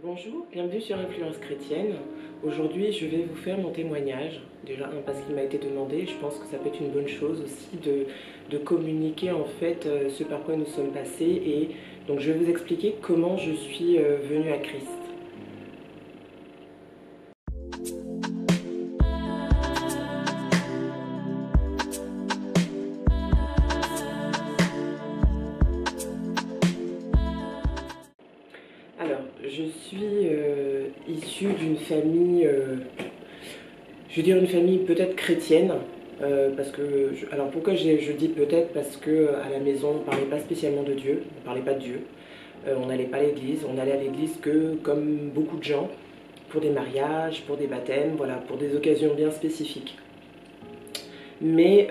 Bonjour, bienvenue sur Influence Chrétienne. Aujourd'hui, je vais vous faire mon témoignage. Déjà, parce qu'il m'a été demandé, je pense que ça peut être une bonne chose aussi de communiquer en fait ce par quoi nous sommes passés. Et donc, je vais vous expliquer comment je suis venue à Christ. Alors, je suis issue d'une famille, je veux dire une famille peut-être chrétienne, parce que, alors pourquoi je dis peut-être, parce que à la maison on ne parlait pas spécialement de Dieu, on ne parlait pas de Dieu, on n'allait pas à l'église, on allait à l'église que comme beaucoup de gens, pour des mariages, pour des baptêmes, voilà, pour des occasions bien spécifiques. Mais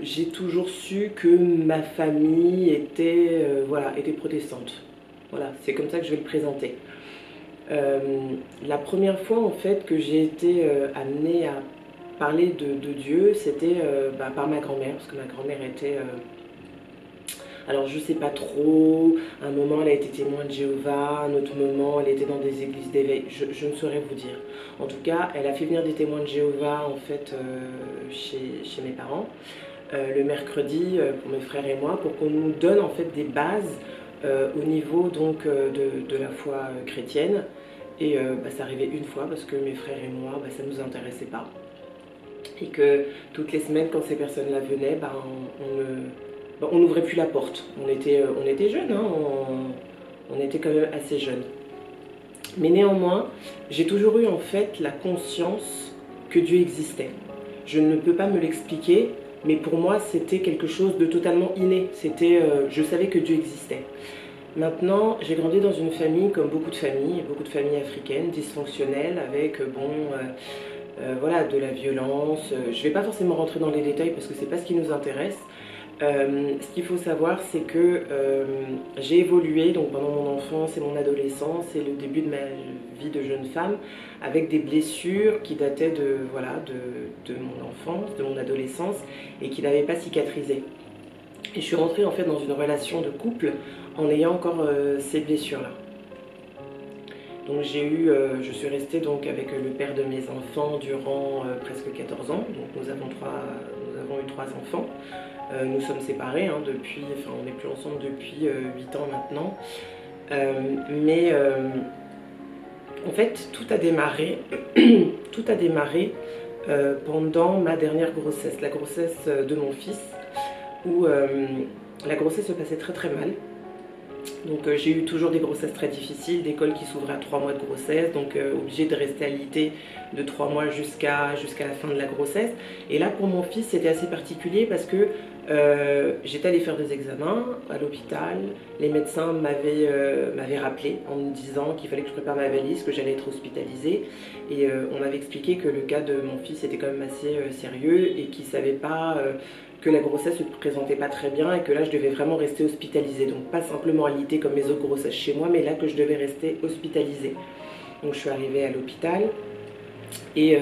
j'ai toujours su que ma famille était, voilà, était protestante. Voilà, c'est comme ça que je vais le présenter. La première fois en fait que j'ai été amenée à parler de Dieu, c'était par ma grand-mère, parce que ma grand-mère était... alors je sais pas trop, un moment elle a été témoin de Jéhovah, un autre moment elle était dans des églises d'éveil, je ne saurais vous dire. En tout cas, elle a fait venir des témoins de Jéhovah en fait chez mes parents, le mercredi pour mes frères et moi, pour qu'on nous donne en fait des bases au niveau donc de la foi chrétienne. Et ça arrivait une fois parce que mes frères et moi, ça ne nous intéressait pas. Et que toutes les semaines, quand ces personnes-là venaient, on n'ouvrait plus la porte. On était jeunes, hein, on était quand même assez jeunes. Mais néanmoins, j'ai toujours eu en fait la conscience que Dieu existait. Je ne peux pas me l'expliquer, mais pour moi, c'était quelque chose de totalement inné. Je savais que Dieu existait. Maintenant, j'ai grandi dans une famille comme beaucoup de familles africaines, dysfonctionnelles, avec voilà, de la violence. Je ne vais pas forcément rentrer dans les détails parce que ce n'est pas ce qui nous intéresse. Ce qu'il faut savoir, c'est que j'ai évolué donc, pendant mon enfance et mon adolescence et le début de ma vie de jeune femme avec des blessures qui dataient voilà, de mon enfance, de mon adolescence et qui n'avaient pas cicatrisé. Et je suis rentrée en fait dans une relation de couple en ayant encore ces blessures-là. Donc je suis restée donc avec le père de mes enfants durant presque 14 ans. Donc nous avons eu 3 enfants. Nous sommes séparés depuis, enfin on n'est plus ensemble depuis 8 ans maintenant. En fait tout a démarré, pendant ma dernière grossesse, la grossesse de mon fils, où la grossesse se passait très très mal. Donc j'ai eu toujours des grossesses très difficiles, des cols qui s'ouvraient à 3 mois de grossesse, donc obligée de rester alitée de 3 mois jusqu'à la fin de la grossesse. Et là pour mon fils c'était assez particulier parce que j'étais allée faire des examens à l'hôpital, les médecins m'avaient rappelé en me disant qu'il fallait que je prépare ma valise, que j'allais être hospitalisée. Et on m'avait expliqué que le cas de mon fils était quand même assez sérieux et qu'il ne savait pas... que la grossesse ne se présentait pas très bien et que là je devais vraiment rester hospitalisée, donc pas simplement alitée comme mes autres grossesses chez moi, mais là que je devais rester hospitalisée. Donc je suis arrivée à l'hôpital et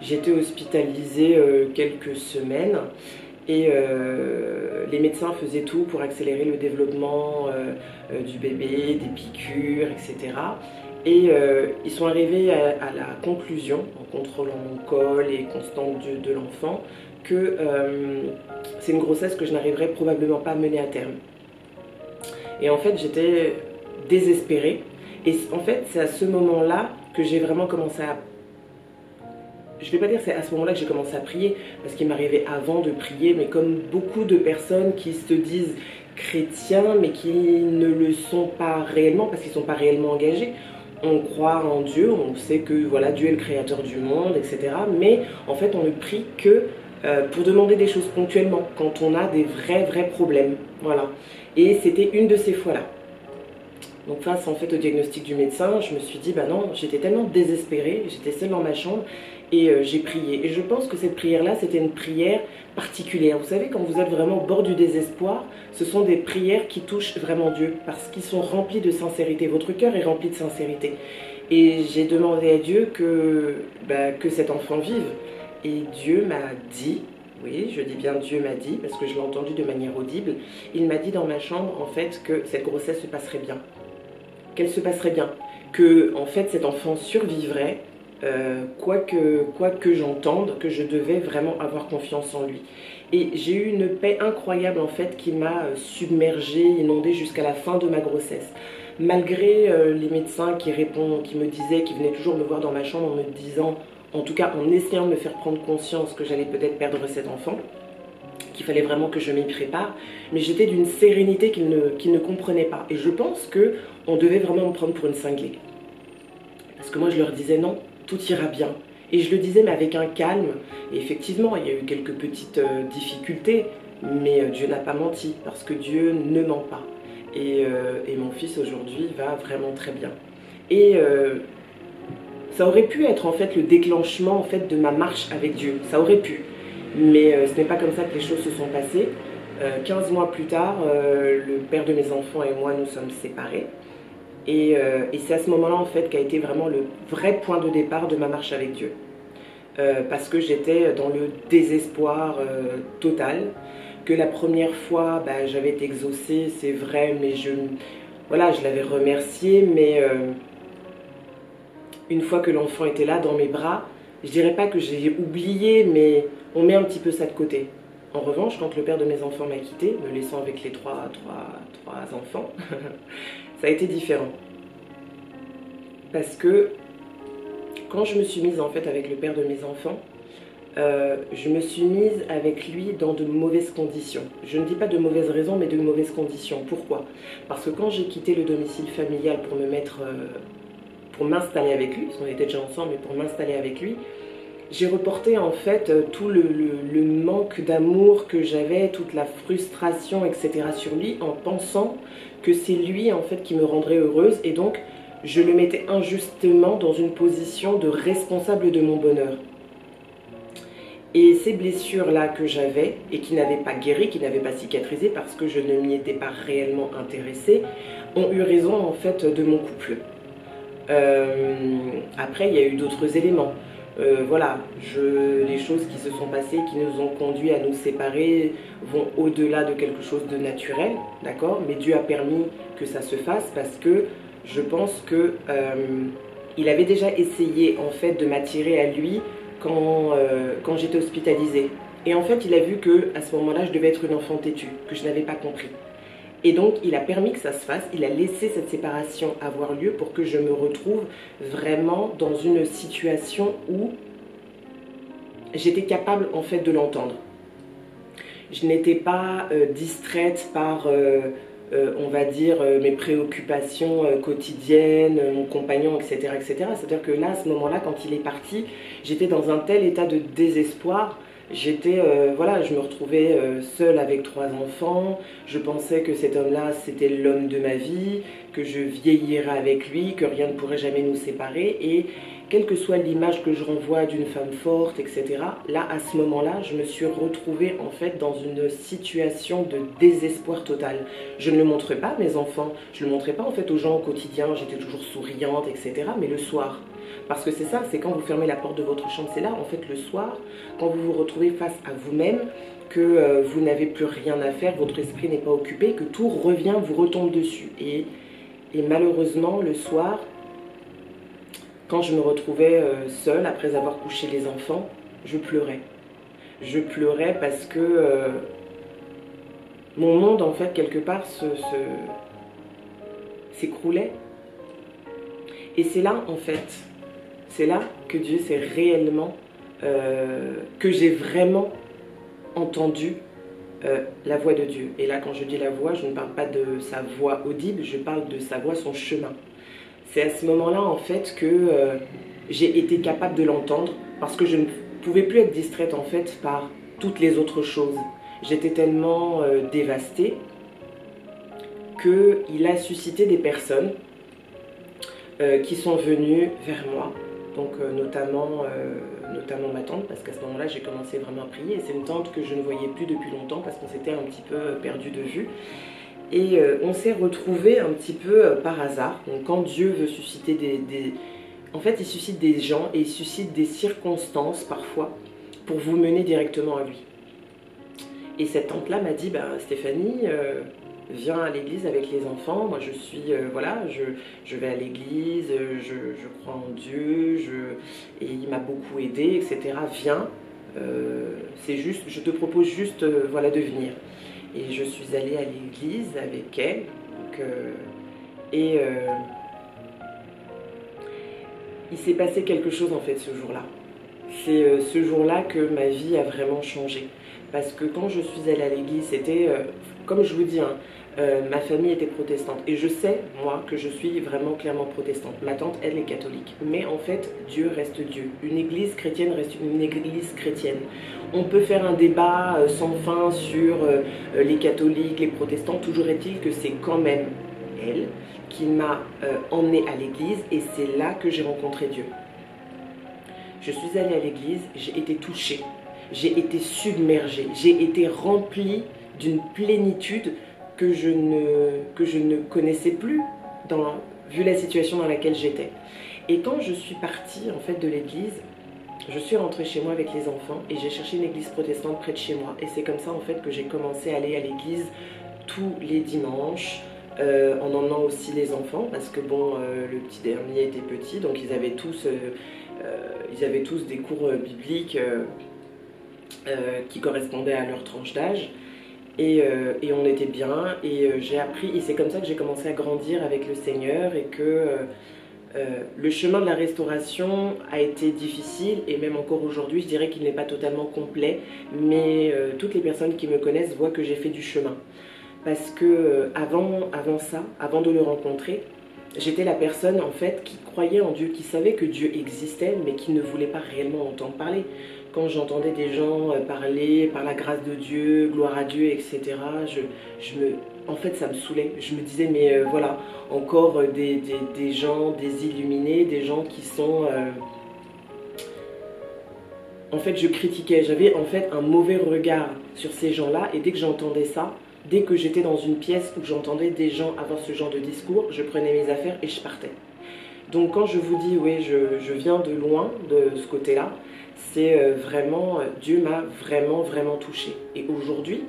j'étais hospitalisée quelques semaines et les médecins faisaient tout pour accélérer le développement du bébé, des piqûres, etc. Et ils sont arrivés à la conclusion, en contrôlant mon col et constant de l'enfant, que c'est une grossesse que je n'arriverai probablement pas à mener à terme. Et en fait, j'étais désespérée. Et en fait, c'est à ce moment-là que j'ai vraiment commencé à... Je ne vais pas dire que c'est à ce moment-là que j'ai commencé à prier, parce qu'il m'arrivait avant de prier, mais comme beaucoup de personnes qui se disent chrétiens, mais qui ne le sont pas réellement, parce qu'ils ne sont pas réellement engagés. On croit en Dieu, on sait que voilà, Dieu est le créateur du monde, etc. Mais en fait, on ne prie que pour demander des choses ponctuellement, quand on a des vrais problèmes. Voilà. Et c'était une de ces fois-là. Donc face en fait au diagnostic du médecin, je me suis dit, non, j'étais tellement désespérée, j'étais seule dans ma chambre et j'ai prié. Et je pense que cette prière-là, c'était une prière particulière. Vous savez, quand vous êtes vraiment au bord du désespoir, ce sont des prières qui touchent vraiment Dieu, parce qu'ils sont remplis de sincérité. Votre cœur est rempli de sincérité. Et j'ai demandé à Dieu que cet enfant vive. Et Dieu m'a dit, oui, je dis bien Dieu m'a dit, parce que je l'ai entendu de manière audible, il m'a dit dans ma chambre en fait que cette grossesse se passerait bien. Qu'elle se passerait bien, que en fait cet enfant survivrait, quoi que j'entende, que je devais vraiment avoir confiance en lui. Et j'ai eu une paix incroyable en fait qui m'a submergée, inondée jusqu'à la fin de ma grossesse. Malgré les médecins qui me disaient, qui venaient toujours me voir dans ma chambre en me disant, en tout cas en essayant de me faire prendre conscience que j'allais peut-être perdre cet enfant, qu'il fallait vraiment que je m'y prépare, mais j'étais d'une sérénité qu'ils ne comprenaient pas. Et je pense qu'on devait vraiment me prendre pour une cinglée. Parce que moi je leur disais non, tout ira bien. Et je le disais mais avec un calme. Et effectivement, il y a eu quelques petites difficultés, mais Dieu n'a pas menti, parce que Dieu ne ment pas. Et mon fils aujourd'hui va vraiment très bien. Et ça aurait pu être en fait le déclenchement en fait de ma marche avec Dieu. Ça aurait pu. Mais ce n'est pas comme ça que les choses se sont passées. 15 mois plus tard, le père de mes enfants et moi nous sommes séparés. Et c'est à ce moment-là en fait qu'a été vraiment le vrai point de départ de ma marche avec Dieu. Parce que j'étais dans le désespoir total. Que la première fois, j'avais été exaucée, c'est vrai, mais voilà, je l'avais remercié. Mais une fois que l'enfant était là dans mes bras, je dirais pas que j'ai oublié, mais on met un petit peu ça de côté. En revanche, quand le père de mes enfants m'a quitté, me laissant avec les trois enfants, ça a été différent. Parce que quand je me suis mise en fait avec le père de mes enfants, je me suis mise avec lui dans de mauvaises conditions. Je ne dis pas de mauvaises raisons, mais de mauvaises conditions. Pourquoi? Parce que quand j'ai quitté le domicile familial pour m'installer avec lui, parce qu'on était déjà ensemble, mais pour m'installer avec lui, j'ai reporté en fait tout le manque d'amour que j'avais, toute la frustration, etc. sur lui, en pensant que c'est lui en fait qui me rendrait heureuse, et donc je le mettais injustement dans une position de responsable de mon bonheur. Et ces blessures-là que j'avais, et qui n'avaient pas guéri, qui n'avaient pas cicatrisé, parce que je ne m'y étais pas réellement intéressée, ont eu raison en fait de mon couple. Après, il y a eu d'autres éléments. Voilà, les choses qui se sont passées, qui nous ont conduits à nous séparer, vont au-delà de quelque chose de naturel, d'accord? Mais Dieu a permis que ça se fasse parce que je pense que il avait déjà essayé en fait de m'attirer à lui quand j'étais hospitalisée. Et en fait, il a vu que à ce moment-là, je devais être une enfant têtue, que je n'avais pas compris. Et donc, il a permis que ça se fasse, il a laissé cette séparation avoir lieu pour que je me retrouve vraiment dans une situation où j'étais capable en fait de l'entendre. Je n'étais pas distraite par, on va dire, mes préoccupations quotidiennes, mon compagnon, etc. etc. C'est-à-dire que là, à ce moment-là, quand il est parti, j'étais dans un tel état de désespoir. Voilà, je me retrouvais seule avec 3 enfants, je pensais que cet homme-là, c'était l'homme de ma vie, que je vieillirais avec lui, que rien ne pourrait jamais nous séparer, et quelle que soit l'image que je renvoie d'une femme forte, etc., là, à ce moment-là, je me suis retrouvée en fait dans une situation de désespoir total. Je ne le montrais pas à mes enfants, je ne le montrais pas en fait aux gens au quotidien, j'étais toujours souriante, etc., mais le soir. Parce que c'est ça, c'est quand vous fermez la porte de votre chambre, c'est là en fait le soir, quand vous vous retrouvez face à vous-même, que vous n'avez plus rien à faire, votre esprit n'est pas occupé, que tout revient, vous retombe dessus. Et malheureusement, le soir, quand je me retrouvais seule, après avoir couché les enfants, je pleurais. Je pleurais parce que mon monde, en fait, quelque part, s'écroulait. Et c'est là, en fait, c'est là que Dieu s'est réellement, que j'ai vraiment entendu la voix de Dieu. Et là, quand je dis la voix, je ne parle pas de sa voix audible, je parle de sa voix, son chemin. C'est à ce moment-là, en fait, que j'ai été capable de l'entendre, parce que je ne pouvais plus être distraite, en fait, par toutes les autres choses. J'étais tellement dévastée qu'il a suscité des personnes qui sont venues vers moi. Donc notamment ma tante, parce qu'à ce moment-là j'ai commencé vraiment à prier, et c'est une tante que je ne voyais plus depuis longtemps parce qu'on s'était un petit peu perdu de vue, et on s'est retrouvés un petit peu par hasard. Donc quand Dieu veut susciter en fait il suscite des gens et il suscite des circonstances parfois pour vous mener directement à lui. Et cette tante-là m'a dit, Stéphanie, viens à l'église avec les enfants. Moi, je suis, voilà, je vais à l'église, je crois en Dieu, et il m'a beaucoup aidé, etc. Viens, c'est juste, je te propose juste, voilà, de venir. Et je suis allée à l'église avec elle. Donc, et il s'est passé quelque chose en fait ce jour-là. C'est ce jour-là que ma vie a vraiment changé. Parce que quand je suis allée à l'église, c'était, comme je vous dis, hein, ma famille était protestante. Et je sais, moi, que je suis vraiment clairement protestante. Ma tante, elle est catholique. Mais en fait, Dieu reste Dieu. Une église chrétienne reste une église chrétienne. On peut faire un débat sans fin sur les catholiques, les protestants. Toujours est-il que c'est quand même elle qui m'a emmenée à l'église. Et c'est là que j'ai rencontré Dieu. Je suis allée à l'église, j'ai été touchée, j'ai été submergée, j'ai été remplie d'une plénitude que je ne connaissais plus vu la situation dans laquelle j'étais. Et quand je suis partie en fait de l'église, je suis rentrée chez moi avec les enfants et j'ai cherché une église protestante près de chez moi. Et c'est comme ça en fait que j'ai commencé à aller à l'église tous les dimanches, en emmenant aussi les enfants parce que bon, le petit dernier était petit, donc ils avaient tous des cours bibliques qui correspondaient à leur tranche d'âge. Et on était bien et j'ai appris, et c'est comme ça que j'ai commencé à grandir avec le Seigneur et que le chemin de la restauration a été difficile et même encore aujourd'hui je dirais qu'il n'est pas totalement complet, mais toutes les personnes qui me connaissent voient que j'ai fait du chemin parce que avant ça, avant de le rencontrer, j'étais la personne en fait qui croyait en Dieu, qui savait que Dieu existait mais qui ne voulait pas réellement entendre parler. Quand j'entendais des gens parler par la grâce de Dieu, gloire à Dieu, etc., en fait ça me saoulait. Je me disais mais voilà, encore des gens, des illuminés, des gens qui sont... En fait je critiquais, j'avais en fait un mauvais regard sur ces gens-là et dès que j'entendais ça, dès que j'étais dans une pièce où j'entendais des gens avoir ce genre de discours, je prenais mes affaires et je partais. Donc quand je vous dis, oui, je viens de loin, de ce côté-là, c'est vraiment, Dieu m'a vraiment, vraiment touchée. Et aujourd'hui,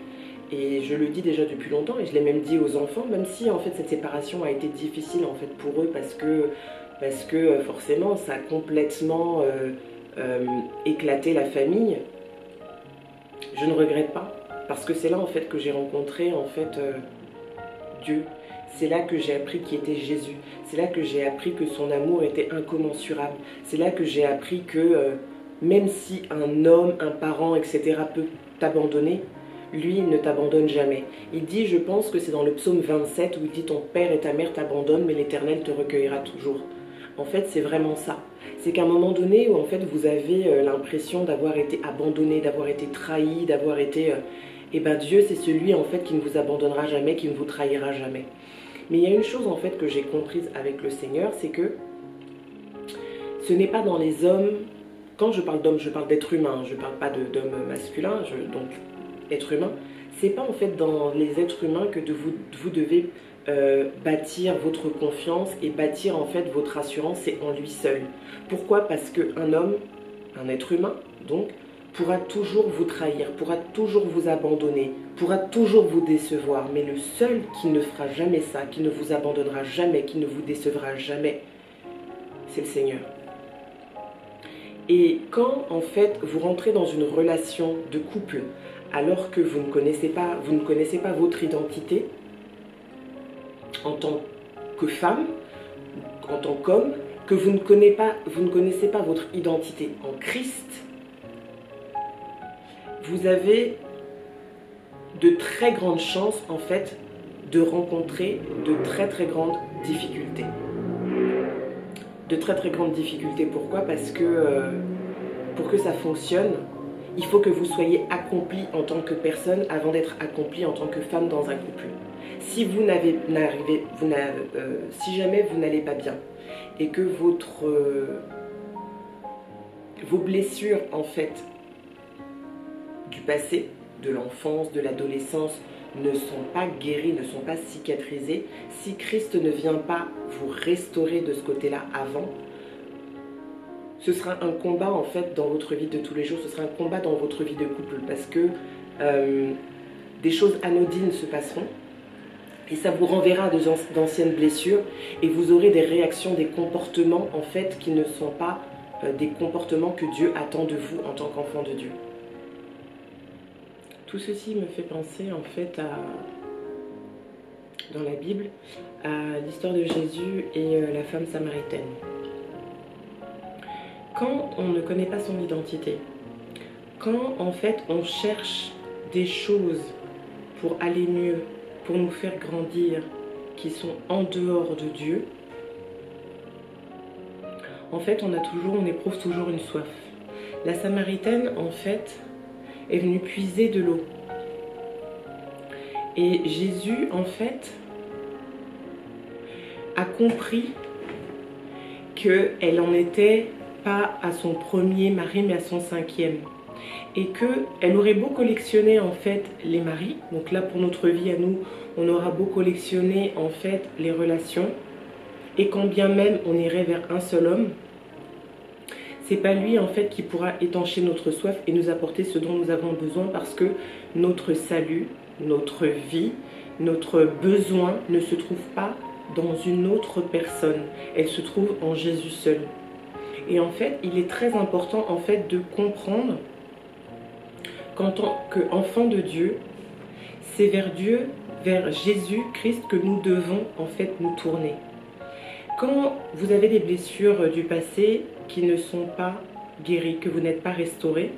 et je le dis déjà depuis longtemps, et je l'ai même dit aux enfants, même si en fait cette séparation a été difficile en fait pour eux, parce que forcément ça a complètement éclaté la famille, je ne regrette pas. Parce que c'est là en fait que j'ai rencontré en fait Dieu. C'est là que j'ai appris qui était Jésus. C'est là que j'ai appris que son amour était incommensurable. C'est là que j'ai appris que même si un homme, un parent, etc. peut t'abandonner, lui ne t'abandonne jamais. Il dit, je pense que c'est dans le psaume 27 où il dit ton père et ta mère t'abandonnent mais l'Éternel te recueillera toujours. En fait c'est vraiment ça. C'est qu'à un moment donné où en fait vous avez l'impression d'avoir été abandonné, d'avoir été trahi, d'avoir été... Et bien Dieu c'est celui en fait qui ne vous abandonnera jamais, qui ne vous trahira jamais. Mais il y a une chose en fait que j'ai comprise avec le Seigneur, c'est que ce n'est pas dans les hommes, quand je parle d'hommes, je parle d'être humain, je ne parle pas d'homme masculin, donc être humain, c'est pas en fait dans les êtres humains que vous devez bâtir votre confiance et bâtir en fait votre assurance, c'est en lui seul. Pourquoi? Parce qu'un homme, un être humain, donc, pourra toujours vous trahir, pourra toujours vous abandonner, pourra toujours vous décevoir. Mais le seul qui ne fera jamais ça, qui ne vous abandonnera jamais, qui ne vous décevra jamais, c'est le Seigneur. Et quand en fait vous rentrez dans une relation de couple alors que vous ne connaissez pas votre identité en tant que femme, en tant qu'homme, que vous ne connaissez pas votre identité en Christ, vous avez de très grandes chances en fait de rencontrer de très très grandes difficultés. De très très grandes difficultés. Pourquoi? Parce que pour que ça fonctionne, il faut que vous soyez accompli en tant que personne avant d'être accompli en tant que femme dans un couple. Si vous si jamais vous n'allez pas bien et que vos blessures en fait du passé, de l'enfance, de l'adolescence ne sont pas guéries, ne sont pas cicatrisées, si Christ ne vient pas vous restaurer de ce côté-là avant, ce sera un combat en fait dans votre vie de tous les jours, ce sera un combat dans votre vie de couple parce que des choses anodines se passeront Et ça vous renverra à d'anciennes blessures et vous aurez des réactions, des comportements en fait qui ne sont pas des comportements que Dieu attend de vous en tant qu'enfant de Dieu. Tout ceci me fait penser en fait dans la Bible à l'histoire de Jésus et la femme samaritaine. Quand on ne connaît pas son identité, quand en fait on cherche des choses pour aller mieux, pour nous faire grandir, qui sont en dehors de Dieu, en fait on éprouve toujours une soif. La Samaritaine en fait est venue puiser de l'eau. Et Jésus en fait a compris qu'elle n'en était pas à son premier mari mais à son 5e. Et qu'elle aurait beau collectionner en fait les maris, donc là pour notre vie à nous, on aura beau collectionner en fait les relations, et quand bien même on irait vers un seul homme, c'est pas lui en fait qui pourra étancher notre soif et nous apporter ce dont nous avons besoin, parce que notre salut, notre vie, notre besoin ne se trouve pas dans une autre personne, elle se trouve en Jésus seul. Et en fait, il est très important en fait de comprendre qu'en tant qu'enfant de Dieu, c'est vers Dieu, vers Jésus-Christ que nous devons en fait nous tourner. Quand vous avez des blessures du passé qui ne sont pas guéries, que vous n'êtes pas restauré,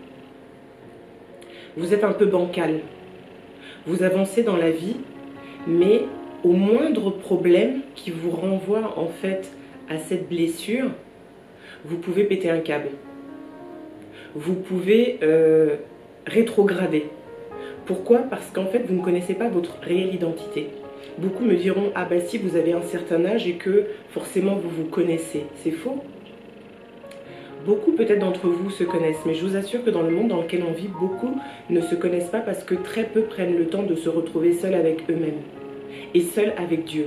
vous êtes un peu bancal. Vous avancez dans la vie, mais au moindre problème qui vous renvoie en fait à cette blessure, vous pouvez péter un câble. Vous pouvez rétrograder. Pourquoi? Parce qu'en fait, vous ne connaissez pas votre réelle identité. Beaucoup me diront, ah bah si vous avez un certain âge et que forcément vous vous connaissez. C'est faux. Beaucoup peut-être d'entre vous se connaissent, mais je vous assure que dans le monde dans lequel on vit, beaucoup ne se connaissent pas parce que très peu prennent le temps de se retrouver seuls avec eux-mêmes et seuls avec Dieu.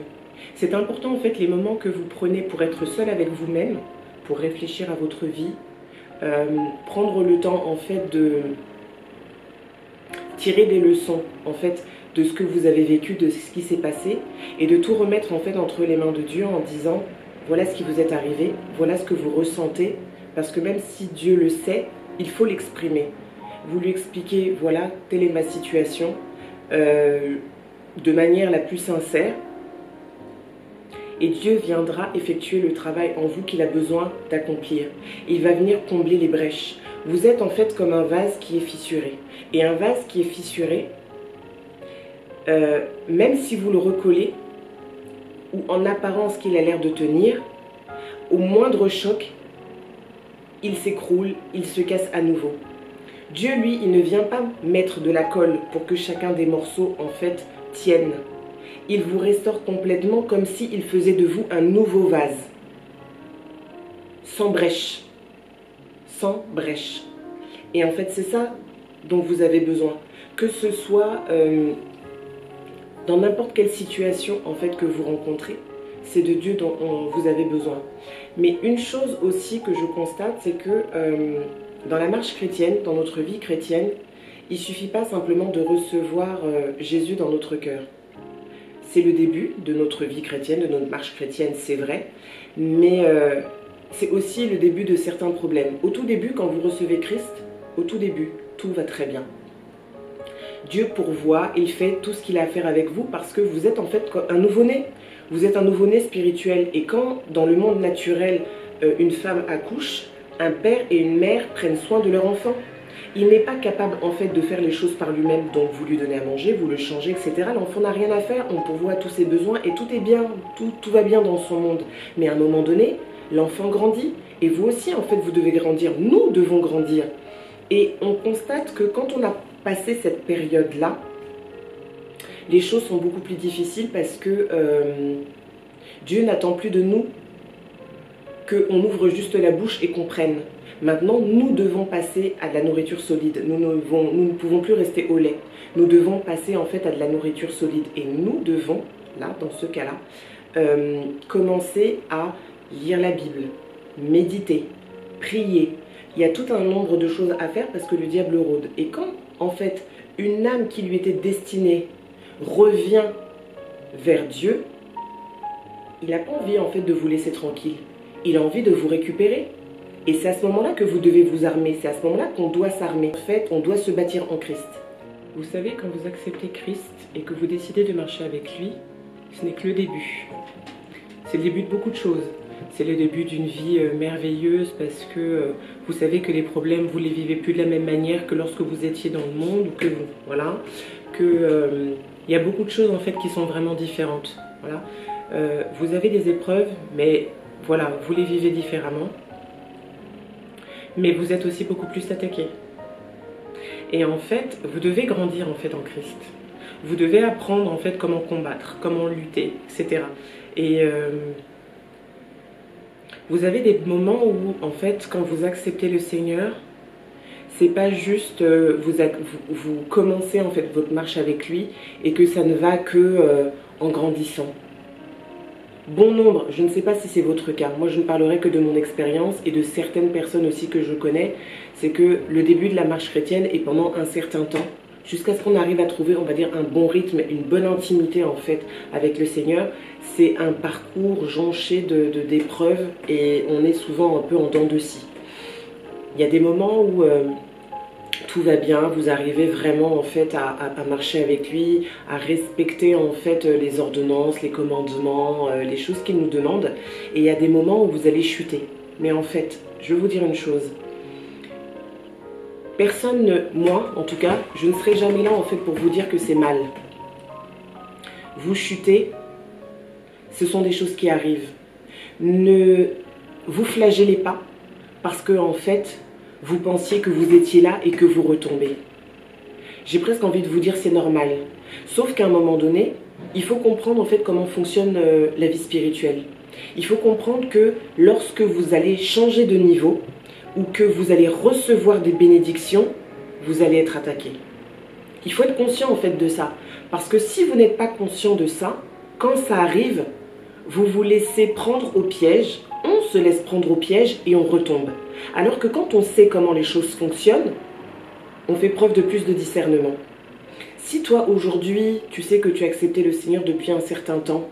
C'est important en fait les moments que vous prenez pour être seul avec vous-même, pour réfléchir à votre vie, prendre le temps en fait de tirer des leçons en fait de ce que vous avez vécu, de ce qui s'est passé, et de tout remettre en fait entre les mains de Dieu en disant voilà ce qui vous est arrivé, voilà ce que vous ressentez, parce que même si Dieu le sait, il faut l'exprimer. Vous lui expliquez voilà telle est ma situation de manière la plus sincère, et Dieu viendra effectuer le travail en vous qu'il a besoin d'accomplir. Il va venir combler les brèches. Vous êtes en fait comme un vase qui est fissuré. Et un vase qui est fissuré, même si vous le recollez, ou en apparence qu'il a l'air de tenir, au moindre choc, il s'écroule, il se casse à nouveau. Dieu, lui, il ne vient pas mettre de la colle pour que chacun des morceaux, en fait, tienne. Il vous restaure complètement comme s'il faisait de vous un nouveau vase. Sans brèche. Sans brèche. Et en fait, c'est ça dont vous avez besoin. Que ce soit dans n'importe quelle situation en fait que vous rencontrez, c'est de Dieu dont vous avez besoin. Mais une chose aussi que je constate, c'est que dans la marche chrétienne, dans notre vie chrétienne, il ne suffit pas simplement de recevoir Jésus dans notre cœur. C'est le début de notre vie chrétienne, de notre marche chrétienne, c'est vrai, mais c'est aussi le début de certains problèmes. Au tout début, quand vous recevez Christ, au tout début, tout va très bien. Dieu pourvoit, il fait tout ce qu'il a à faire avec vous parce que vous êtes en fait un nouveau-né. Vous êtes un nouveau-né spirituel. Et quand, dans le monde naturel, une femme accouche, un père et une mère prennent soin de leur enfant. Il n'est pas capable en fait de faire les choses par lui-même, donc vous lui donnez à manger, vous le changez, etc. L'enfant n'a rien à faire, on pourvoit tous ses besoins et tout est bien, tout va bien dans son monde. Mais à un moment donné, l'enfant grandit et vous aussi en fait vous devez grandir, nous devons grandir. Et on constate que quand on a passé cette période-là, les choses sont beaucoup plus difficiles parce que Dieu n'attend plus de nous qu'on ouvre juste la bouche et qu'on prenne. Maintenant, nous devons passer à de la nourriture solide. Nous ne pouvons plus rester au lait. Nous devons passer en fait à de la nourriture solide. Et nous devons, là, dans ce cas-là, commencer à lire la Bible, méditer, prier. Il y a tout un nombre de choses à faire parce que le diable rôde. Et quand, en fait, une âme qui lui était destinée revient vers Dieu, il n'a pas envie en fait de vous laisser tranquille. Il a envie de vous récupérer. Et c'est à ce moment-là que vous devez vous armer. C'est à ce moment-là qu'on doit s'armer. En fait, on doit se bâtir en Christ. Vous savez, quand vous acceptez Christ et que vous décidez de marcher avec lui, ce n'est que le début. C'est le début de beaucoup de choses. C'est le début d'une vie merveilleuse parce que vous savez que les problèmes, vous les vivez plus de la même manière que lorsque vous étiez dans le monde ou que vous. Voilà. Il y a beaucoup de choses en fait qui sont vraiment différentes. Voilà. Vous avez des épreuves, mais voilà, vous les vivez différemment. Mais vous êtes aussi beaucoup plus attaqué. Et en fait, vous devez grandir en fait en Christ. Vous devez apprendre en fait comment combattre, comment lutter, etc. Et vous avez des moments où en fait, quand vous acceptez le Seigneur, c'est pas juste vous commencez en fait votre marche avec lui et que ça ne va que en grandissant. Bon nombre, je ne sais pas si c'est votre cas, moi je ne parlerai que de mon expérience et de certaines personnes aussi que je connais, c'est que le début de la marche chrétienne est pendant un certain temps, jusqu'à ce qu'on arrive à trouver, on va dire, un bon rythme, une bonne intimité en fait avec le Seigneur. C'est un parcours jonché d'épreuves et on est souvent un peu en dents de scie. Il y a des moments où tout va bien, vous arrivez vraiment en fait à marcher avec lui, à respecter en fait les ordonnances, les commandements, les choses qu'il nous demande. Et il y a des moments où vous allez chuter. Mais en fait, je vais vous dire une chose. Personne, moi en tout cas, je ne serai jamais là en fait pour vous dire que c'est mal. Vous chutez, ce sont des choses qui arrivent. Ne vous flagellez pas parce que en fait, vous pensiez que vous étiez là et que vous retombez. J'ai presque envie de vous dire c'est normal. Sauf qu'à un moment donné, il faut comprendre en fait comment fonctionne la vie spirituelle. Il faut comprendre que lorsque vous allez changer de niveau ou que vous allez recevoir des bénédictions, vous allez être attaqué. Il faut être conscient en fait de ça. Parce que si vous n'êtes pas conscient de ça, quand ça arrive, vous vous laissez prendre au piège, on se laisse prendre au piège et on retombe. Alors que quand on sait comment les choses fonctionnent, on fait preuve de plus de discernement. Si toi aujourd'hui, tu sais que tu as accepté le Seigneur depuis un certain temps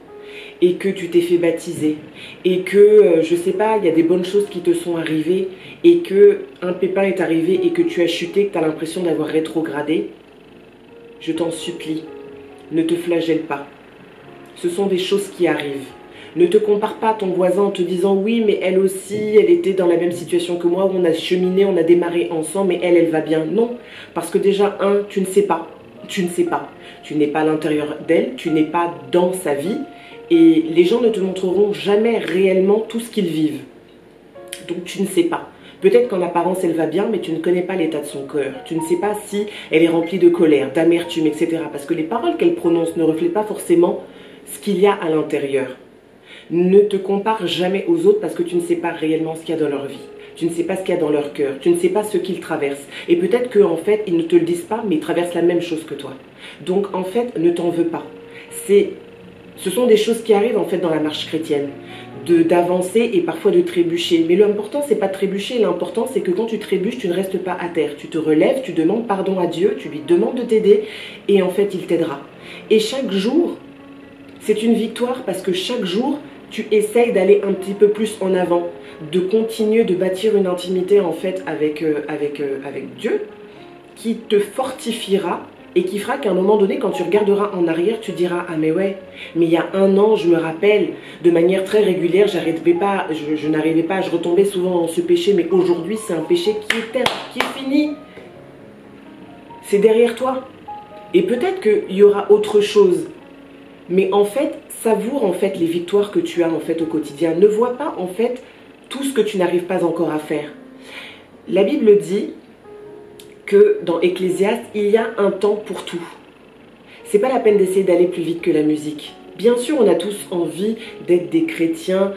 et que tu t'es fait baptiser et que, je sais pas, il y a des bonnes choses qui te sont arrivées et que un pépin est arrivé et que tu as chuté, que tu as l'impression d'avoir rétrogradé, je t'en supplie, ne te flagelle pas. Ce sont des choses qui arrivent. Ne te compare pas à ton voisin en te disant « oui, mais elle aussi, elle était dans la même situation que moi, où on a cheminé, on a démarré ensemble, mais elle va bien. » Non, parce que déjà, tu ne sais pas. Tu ne sais pas. Tu n'es pas à l'intérieur d'elle, tu n'es pas dans sa vie, et les gens ne te montreront jamais réellement tout ce qu'ils vivent. Donc tu ne sais pas. Peut-être qu'en apparence, elle va bien, mais tu ne connais pas l'état de son cœur. Tu ne sais pas si elle est remplie de colère, d'amertume, etc. Parce que les paroles qu'elle prononce ne reflètent pas forcément ce qu'il y a à l'intérieur. Ne te compare jamais aux autres parce que tu ne sais pas réellement ce qu'il y a dans leur vie. Tu ne sais pas ce qu'il y a dans leur cœur. Tu ne sais pas ce qu'ils traversent. Et peut-être qu'en fait, ils ne te le disent pas, mais ils traversent la même chose que toi. Donc, en fait, ne t'en veux pas. Ce sont des choses qui arrivent, en fait, dans la marche chrétienne. D'avancer et parfois de trébucher. Mais l'important, c'est pas de trébucher. L'important, c'est que quand tu trébuches, tu ne restes pas à terre. Tu te relèves, tu demandes pardon à Dieu, tu lui demandes de t'aider. Et en fait, il t'aidera. Et chaque jour, c'est une victoire parce que chaque jour, tu essayes d'aller un petit peu plus en avant, de continuer de bâtir une intimité en fait avec Dieu qui te fortifiera et qui fera qu'à un moment donné, quand tu regarderas en arrière, tu diras « Ah mais ouais, mais il y a un an, je me rappelle, de manière très régulière, je n'arrivais pas, je retombais souvent dans ce péché, mais aujourd'hui, c'est un péché qui est fini. C'est derrière toi. Et peut-être qu'il y aura autre chose. Mais en fait, savoure en fait les victoires que tu as en fait au quotidien. Ne vois pas en fait tout ce que tu n'arrives pas encore à faire. La Bible dit que dans Ecclésiaste, il y a un temps pour tout. C'est pas la peine d'essayer d'aller plus vite que la musique. Bien sûr, on a tous envie d'être des chrétiens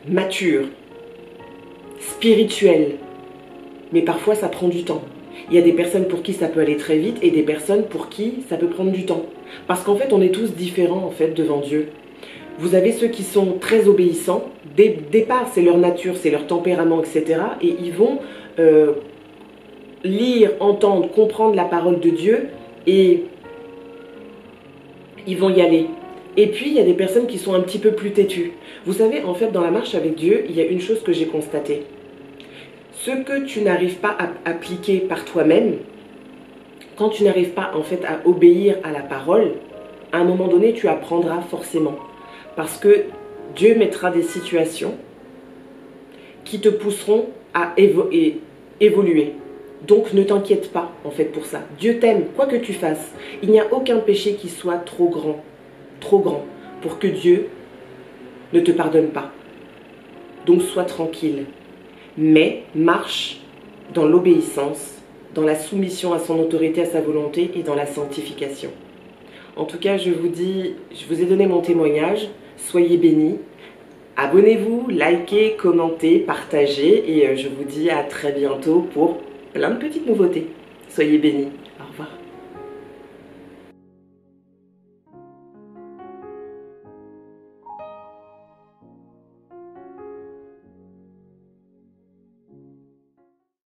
matures, spirituels, mais parfois ça prend du temps. Il y a des personnes pour qui ça peut aller très vite et des personnes pour qui ça peut prendre du temps. Parce qu'en fait, on est tous différents en fait devant Dieu. Vous avez ceux qui sont très obéissants. Dès le départ, c'est leur nature, c'est leur tempérament, etc. Et ils vont lire, entendre, comprendre la parole de Dieu et ils vont y aller. Et puis, il y a des personnes qui sont un petit peu plus têtues. Vous savez, en fait, dans la marche avec Dieu, il y a une chose que j'ai constatée. Ce que tu n'arrives pas à appliquer par toi-même, quand tu n'arrives pas, en fait, à obéir à la parole, à un moment donné, tu apprendras forcément. Parce que Dieu mettra des situations qui te pousseront à évoluer. Donc ne t'inquiète pas en fait pour ça. Dieu t'aime, quoi que tu fasses. Il n'y a aucun péché qui soit trop grand pour que Dieu ne te pardonne pas. Donc sois tranquille. Mais marche dans l'obéissance, dans la soumission à son autorité, à sa volonté et dans la sanctification. En tout cas, je vous ai donné mon témoignage. Soyez bénis. Abonnez-vous, likez, commentez, partagez et je vous dis à très bientôt pour plein de petites nouveautés. Soyez bénis. Au revoir.